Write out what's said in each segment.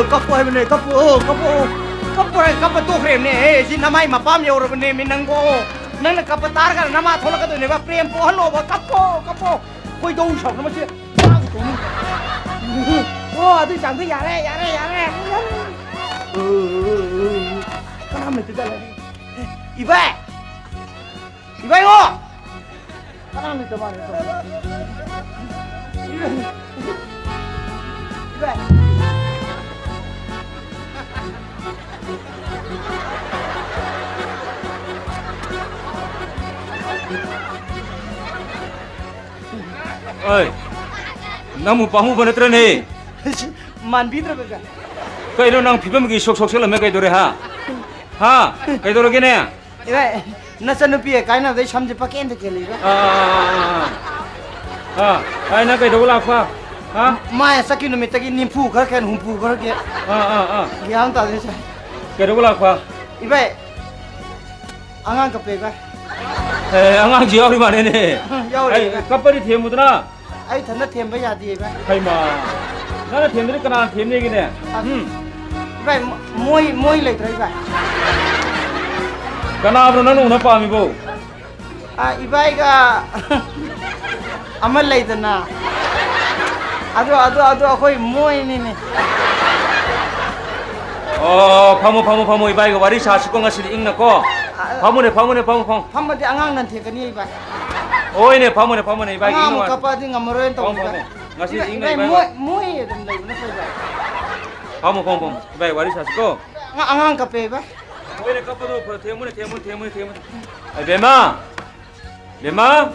kappo hai mane kappo to frame ne si namai mapam yo ro ne minanggo nang kappo tar ga nama thola ka to ne ba prem po halo ba kappo koi dou shok na ma chi ô tôi chẳng thấy giả đây cái nào mình tự ra lại đi 이봐요 사람이 더 많아 이봐 어이 나무 바무 보냈더니 만 비들어가 그이로 낭 비범기 속속sel라 매 그이도래 하 그이도래 게네 이봐 나선우피에 가이나 왜 참지 밖에 kelli 아이나 그이도라 파 마야 사키 놈이 딱이 님푸 그렇게 humpu 그렇게 기왕 다 되지 그이도라 파 이봐 앙앙 kapega 에 앙앙 지역이 많네 야오리 아이 갑벌이 대무드나 아이 단나 템바 야디 이봐 하이마 나는 템들이 그나 템 얘기네 이봐 모이 레이트라 이봐 그나브로 나는 오나 빠미고 아 이바이가 아말 레이드나 아주 거의 모이니네 파무 이바이가 와리 사시공 가시리 읽나고 파무네 판바디 앙앙난테 그니 이바 오이네 파무네 이바이 읽나 앙앙 까빠디 ngamoroen to ngasi 이바 읽나 이바이 모이 좀 레이드나 이바 파무 이바이 와리 사시고 앙앙 까페 이바 오이네 까빠도 대문에 베마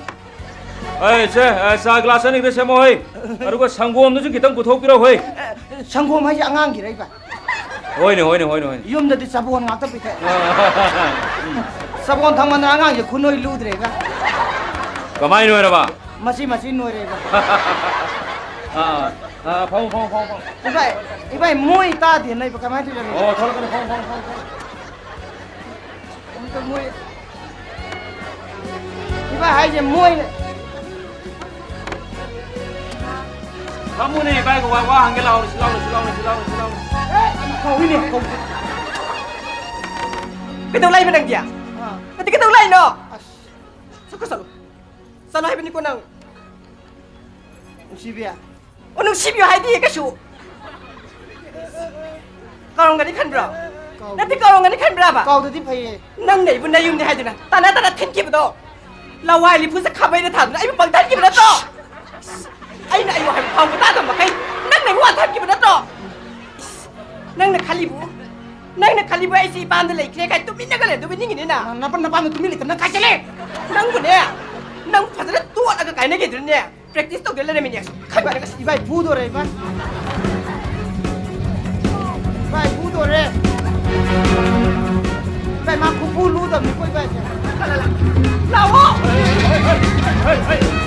아이 자 글라스는 이래 세모 해 그리고 상고음도 좀 기타 부탁드려 해 상고음 하지 앙앙 기라 이바 오이네 이엄다디 사본 ngakta 비테 사본 당만 앙앙 이 군노이 루드레가 가만히 놓여라 봐 마시 노이레가 파무 이바 모이 따디 나 이바 가만히 들려 저러거네 파무 모이 이바 하이제 모이 파무네 이바이가 와 한개 나오는 거위네 cái tàu lay bên đằng kìa cái tàu lay nó sao lại bên đi con nào 시비야 nó ship yo hai đi cái số con cái đi khăn bra nó thì con cái đi khăn bra ba 가우드디 파이 năng này bên đây dùng để hai đứa ta nói thiên kiếp đó là hoài li phun sẽ khắp bên thằng ấy bằng thiên kiếp đó to ấy này hoài không có ta thằng mà cái năng này hoàn thiên kiếp đó to năng này khalibu ấy si ban đây cái tụi mình cái này tụi mình như thế nào 나빠 투밀리 나 가실래 năng của nè năng phải rất tua là cái này cái gì nè practice tao cái này mình nhỉ khai bài cái 이바이 부도래 이바이 부도래 이바이 막 부루다 미고 이바이 nào 이바이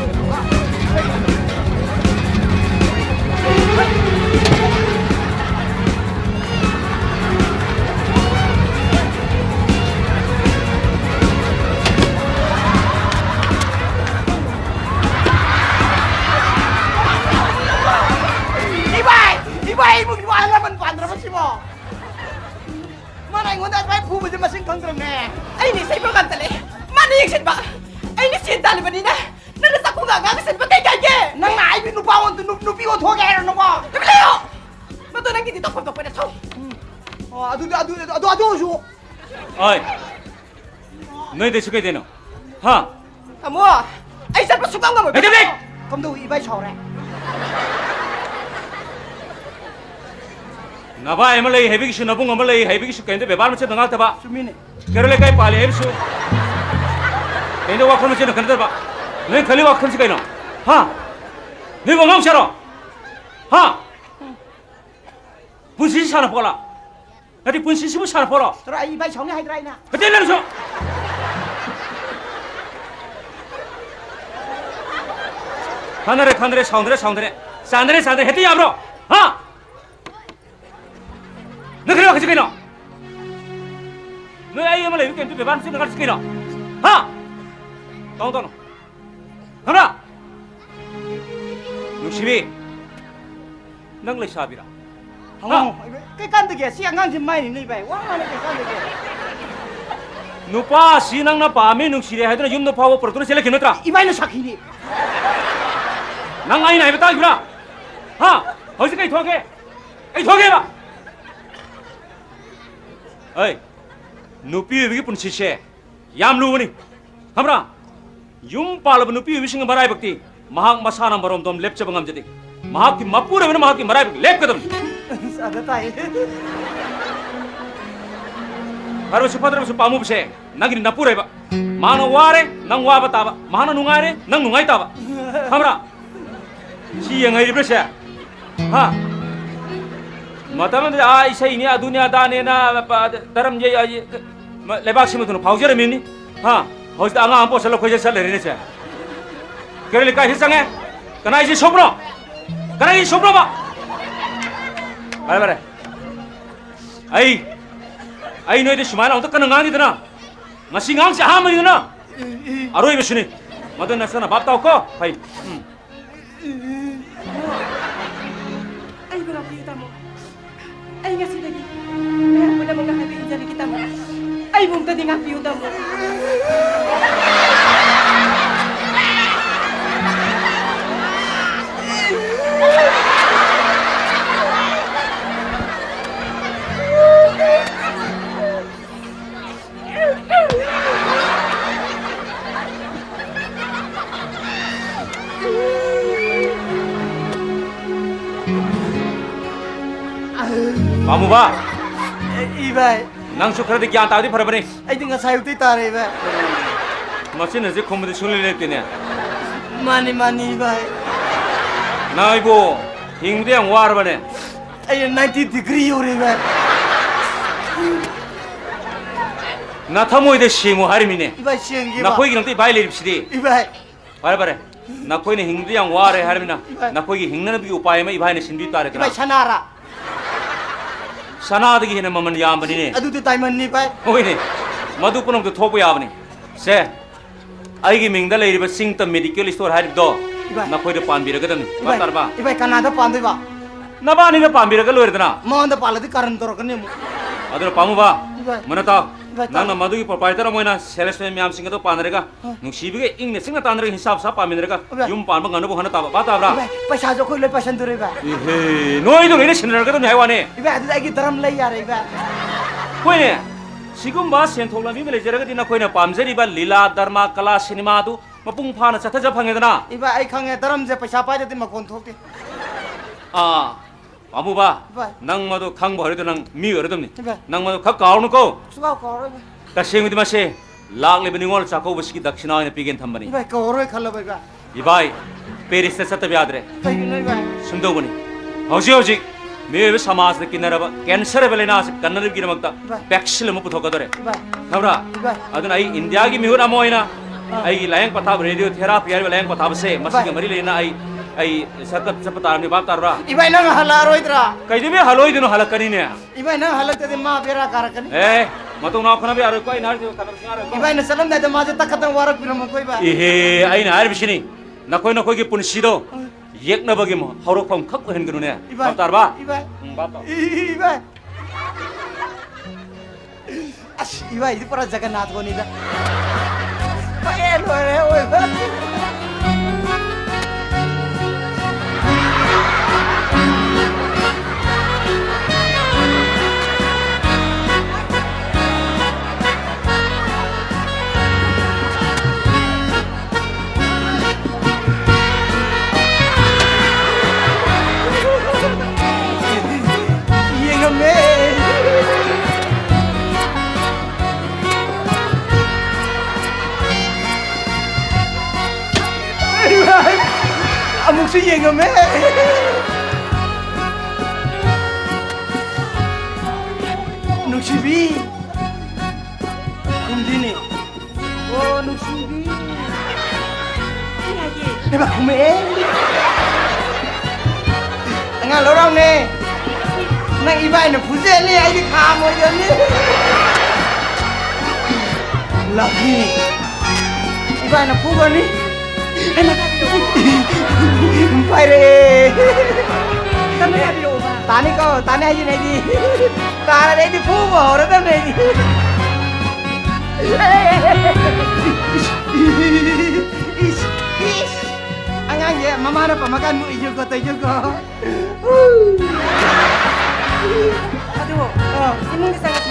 뭐 알라 만 반드라 마시모 mana ingon dat bai pu baju masing kangkram ne ai ni sai program tale mana yang sen ba ai ni sen tale bani na na sa ku ga ga sen ba kai kai ke nang nai bi nu pa won tu nu pi wo tho ge no mo ke leo ma to nang ki to to pa thau adu su 어이 너희들 시켜야 되노 하 amo ai sa pa sukang ga mo 애들 kom du ibai chao re 나봐 에멀레이 헤비기슈 나봉 에멀레이 헤비기슈 근데 왜 발음치 너가 타봐 sumine 그럴래 가이 빨리 헤비슈 근데 와 그러면 쟤는 근데 봐 너희 걸리 와 큰지 가이노 하 너희 뭐 멈춰라 하 분신 사나 보라 나디 분신 시부 사나 보라 tara ibai chao ne hai drai na 그때 내려서 하늘에 사운드래 해도 야브로 하 너 그래 가지고 있노 너 아이 엄마를 이렇게 또 배반 쓰는 거 가지고 있노 하 동동 하나 62 능 레샤비라 cái căn từ kia xe ngang thì mày này vậy quá nó cái căn từ kia 누파 신앙나 밤에 능시래 하더라 윤도 파워 프로토를 셀렉 해놓더라 이봐이는 사키니 난 아이 나이 다 이거라 하 어디까지 도와게 에이 도와게 봐 에이 누피 여기 분치셰 얌루니 함라 윰 빨로 누피 위싱 마라이 박티 마학 마사나 마롬 돔 랩잡 감제디 마학기 마뿌르면 마학기 마라이 박 랩거든 사다 타이 바로 슈퍼드럼 슈 빠무브세 나기니 나 뿌레 봐 마노 와레 낭 와바 따바 마나 누가레 낭 누가이 따바 함라 시행 아이 브레세 하 마타만 아 이세이니 아 두니야 다네나 다람 제 아이 레박 시모도노 파우저레 미니 하 host anga ampo selo khoje sel rene che kerele ka hisange kana isi sobro ba bare ai noi de shumala on to kana ngani dana ngasi ngang se ha mari dana aroi besuni madan nasana bap tau ko pai Ay berapa kita mo? Ay ngasih lagi. Ay wala mo kahatiin dyan kita mo. Ay mong tadi ngapi udah mo. Mamu ba 이봐이 nang sukhrade gyan taudi parabane ai dinga sayuti tare iba machine je khomde sunle tene mani ibai naibo hingde ang war bane ai 90 degree ore iba na thamoi de shimu harimine ibai siengi na khoi gi nang te bai le ripsidi ibai bare na khoi ne hingde ang war harimina na khoi gi hingna bi upay ma ibai ne sinbi tare ibai kana sanara sanadagi hene maman yam bani ne adu te taiman ni bai oi ne madu punong to thopu yabani se ai gi mingda le riba singta medical store harib do na khoi de pan bi ragadam batar ba ibai kanada pandai ba na ba ni ga pan bi ragal werdana monda paladi karan torokane mu adro pamu ba Ibai. manata Ibai, nang na madu gi proprietor moina sales me myam singa to panrega nung sibige ingne singa tanrega hisab sa paminrega Ibai. yum pan ba ngana bo hana ta ba ta bra ibai paisa jo khoi le pasan dure ibai he noi do ne sinra ga to nyai wane ibai adu ai daram lai yare ibai koi ne sigum ba sen thogla mi mele jera ga dina koi na pamjeri ba lila dharma kala cinema du mapung phana chatha ja phangedana ibai ai khange daram je paisa pai de ma kon thokte 아 아무바 Ibai. nang madu khang bhari to nang mi orodamni Ibai. nang madu khak kaunu ko suga ko ro ta sengudi mase lagle beningol chako basiki dakshina ina pigen thambani ibai ko ro khalla bai ba ibai peris se sata biadre tai nei bai sundobani hoji me samaj de kinaraba cancer belena se kannar gi namakta Ibai. vaccine mu puthokadore ibai thabra Ibai. aduna ai india gi mihura moina ai gi layang pathab radio therapy ai layang pathab se masiga mari lena ai sakat sapatar ni bap tarra ibai nang hala roidra kai dibe haloi dinu halakani ne ibai nang halak te ma bera karakani eh matung na khana be aro koi nar diu kadar singar ibai na salam da ma je takatan warak pina mo koi ba ehe ai na ar bishini na koi gi punsido yek na bagi mo horok pham khak hen gnu ne ibai bap tarba ibai bap ibai as ibai itu para jagannath ko ni da pai lo re oi amuk si yengame nuksibi kumdini oh nuksibi Lagi. Diba kume nga lorong ne nang ibai na phuje ni ai di kha mo yo ni lagi ibai na phugo ni pai re Kami happy over. ताने को ताने आई नहीं दी ताने नहीं दी फूक हो रहा था नहीं दी angang ye mama na pamakan mu ijo ko to ijo ko aduh imong di sangat